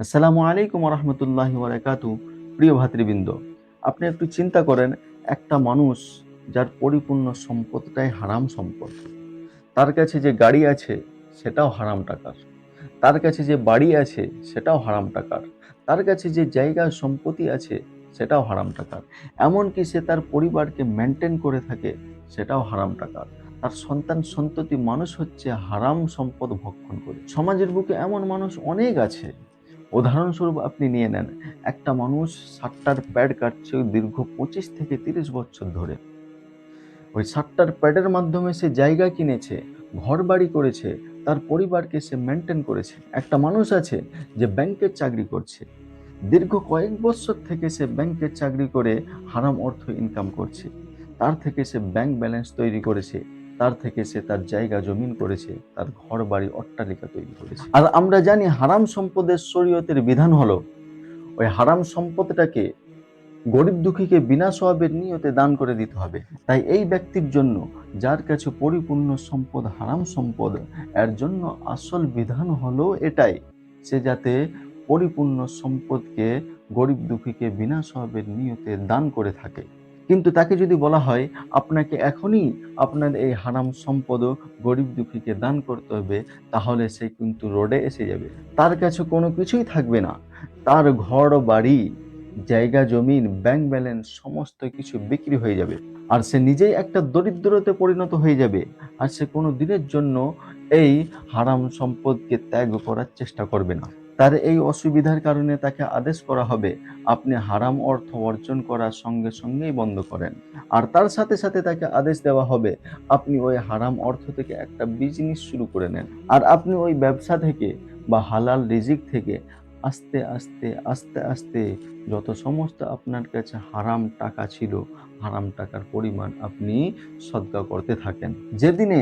আসসালামু আলাইকুম রহমতুল্লাহি বারাকাতু। প্রিয় ভাতৃবৃন্দ, আপনি একটু চিন্তা করেন, একটা মানুষ যার পরিপূর্ণ সম্পদটাই হারাম সম্পদ, তার কাছে যে গাড়ি আছে সেটাও হারাম টাকার, তার কাছে যে বাড়ি আছে সেটাও হারাম টাকার, তার কাছে যে জায়গা সম্পত্তি আছে সেটাও হারাম টাকার, এমনকি সে তার পরিবারকে মেনটেন করে থাকে সেটাও হারাম টাকার, তার সন্তান সন্ততি মানুষ হচ্ছে হারাম সম্পদ ভক্ষণ করে। সমাজের বুকে এমন মানুষ অনেক আছে। উদাহরণস্বরূপ আপনি নিয়ে নেন, একটা মানুষ 60টার প্যাড কাটছে দীর্ঘ 25 থেকে 30 বছর ধরে। ওই 60টার প্যাডের মাধ্যমে সে জায়গা কিনেছে, ঘর বাড়ি করেছে, তার পরিবারকে সে মেনটেন করেছে। একটা মানুষ আছে যে ব্যাংকের চাকরি করছে, দীর্ঘ কয়েক বছর থেকে সে ব্যাংকের চাকরি করে হারাম অর্থ ইনকাম করছে, তার থেকে সে ব্যাংক ব্যালেন্স তৈরি করেছে, তার থেকে সে তার জায়গা জমিন করেছে, তার ঘর বাড়ি অট্টালিকা তৈরি করেছে। আর আমরা জানি হারাম সম্পদের শরীয়তের বিধান হলো ওই হারাম সম্পদটাকে গরিব দুঃখীকে বিনা সওয়াবের নিয়তে দান করে দিতে হবে। তাই এই ব্যক্তির জন্য, যার কাছে পরিপূর্ণ সম্পদ হারাম সম্পদ, এর জন্য আসল বিধান হলো এটাই, সে যাতে পরিপূর্ণ সম্পদকে গরিব দুঃখীকে বিনা সওয়াবের নিয়তে দান করে থাকে। কিন্তু তাকে যদি বলা হয় আপনাকে এখনই আপনার এই হারাম সম্পদ গরিব দুঃখীকে দান করতে হবে, তাহলে সে কিন্তু রোডে এসে যাবে, তার কাছে কোনো কিছুই থাকবে না, তার ঘর বাড়ি জায়গা জমিন ব্যাংক ব্যালেন্স সমস্ত কিছু বিক্রি হয়ে যাবে, আর সে নিজেই একটা দরিদ্রতে পরিণত হয়ে যাবে। আর সে কোনো দিনের জন্য এই হারাম সম্পদকে ত্যাগ করার চেষ্টা করবে না। তার এই অসুবিধার কারণে তাকে আদেশ করা হবে আপনি হারাম অর্থ অর্জন করার সঙ্গে সঙ্গেই বন্ধ করেন। আর তার সাথে সাথে তাকে আদেশ দেওয়া হবে আপনি ওই হারাম অর্থ থেকে একটা বিজনেস শুরু করে নেন, আর আপনি ওই ব্যবসা থেকে বা হালাল রিজিক থেকে আস্তে আস্তে আস্তে আস্তে যত সমস্ত আপনার কাছে হারাম টাকা ছিল, হারাম টাকার পরিমাণ আপনি সদকা করতে থাকেন। যেদিনে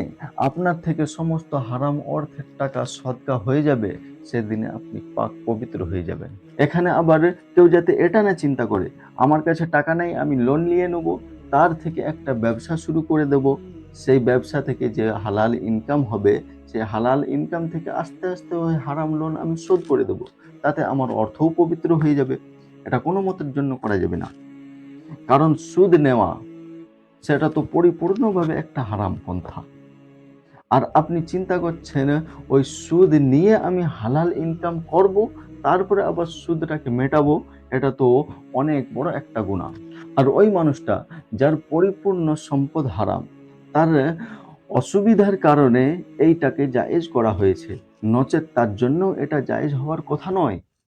আপনার থেকে সমস্ত হারাম অর্থের টাকা সদকা হয়ে যাবে, সেদিনে আপনি পাক পবিত্র হয়ে যাবেন। এখানে আবার কেউ যাতে এটা না চিন্তা করে আমার কাছে টাকা নাই, আমি লোন নিয়ে নেব, তার থেকে একটা ব্যবসা শুরু করে দেব, সেই ব্যবসা থেকে যে হালাল ইনকাম হবে, সেই হালাল ইনকাম থেকে আস্তে আস্তে ওই হারাম লোন আমি শোধ করে দেব, তাতে আমার অর্থও পবিত্র হয়ে যাবে। এটা কোনো মতের জন্য করা যাবে না, কারণ সুদ নেওয়া সেটা তো পরিপূর্ণভাবে একটা হারাম পন্থা। আর আপনি চিন্তা করছেন ওই সুদ নিয়ে আমি হালাল ইনকাম করব, তারপরে আবার সুদটাকে মেটাবো, এটা তো অনেক বড় একটা গুনাহ। আর ওই মানুষটা যার পরিপূর্ণ সম্পদ হারাম, তার অসুবিধার কারণে এইটাকে জায়েজ করা হয়েছে, নচেৎ তার জন্য এটা জায়েজ হওয়ার কথা নয়।